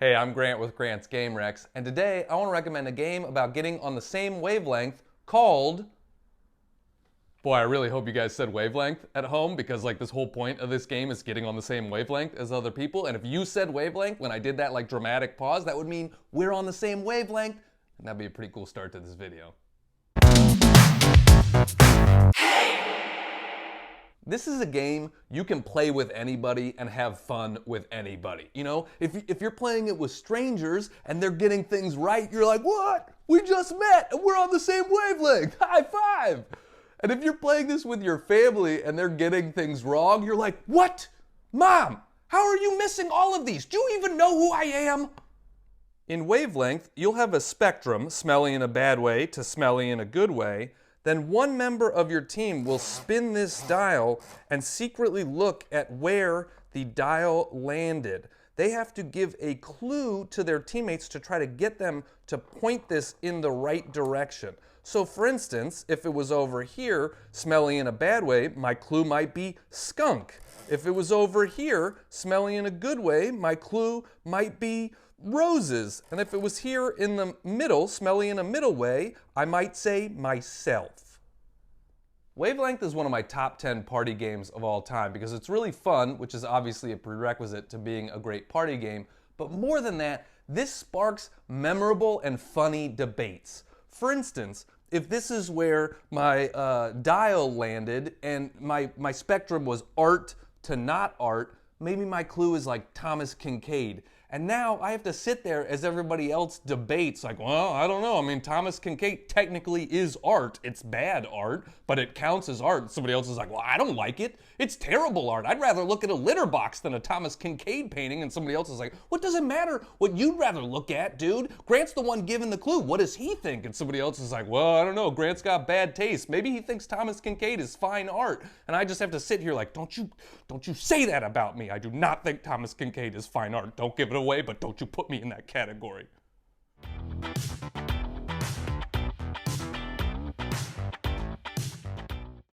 Hey, I'm Grant with Grant's Game Rex, and today I want to recommend a game about getting on the same wavelength called... Boy, I really hope you guys said wavelength at home, because like this whole point of this game is getting on the same wavelength as other people, and if you said wavelength when I did that like dramatic pause, that would mean we're on the same wavelength, and that'd be a pretty cool start to this video. This is a game you can play with anybody and have fun with anybody. You know, if you're playing it with strangers and they're getting things right, you're like, what? We just met and we're on the same wavelength. High five. And if you're playing this with your family and they're getting things wrong, you're like, what? Mom, how are you missing all of these? Do you even know who I am? In Wavelength, you'll have a spectrum, smelly in a bad way to smelly in a good way. Then one member of your team will spin this dial and secretly look at where the dial landed. They have to give a clue to their teammates to try to get them to point this in the right direction. So for instance, if it was over here, smelly in a bad way, my clue might be skunk. If it was over here, smelly in a good way, my clue might be roses. And if it was here in the middle, smelly in a middle way, I might say myself. Wavelength is one of my top 10 party games of all time because it's really fun, which is obviously a prerequisite to being a great party game. But more than that, this sparks memorable and funny debates. For instance, if this is where my dial landed and my spectrum was art to not art, maybe my clue is like Thomas Kinkade. And now I have to sit there as everybody else debates, like, well, I don't know. I mean, Thomas Kinkade technically is art. It's bad art, but it counts as art. Somebody else is like, well, I don't like it. It's terrible art. I'd rather look at a litter box than a Thomas Kinkade painting. And somebody else is like, what does it matter what you'd rather look at, dude? Grant's the one giving the clue. What does he think? And somebody else is like, well, I don't know. Grant's got bad taste. Maybe he thinks Thomas Kinkade is fine art. And I just have to sit here like, don't you say that about me. I do not think Thomas Kinkade is fine art. Don't give it away, but don't you put me in that category.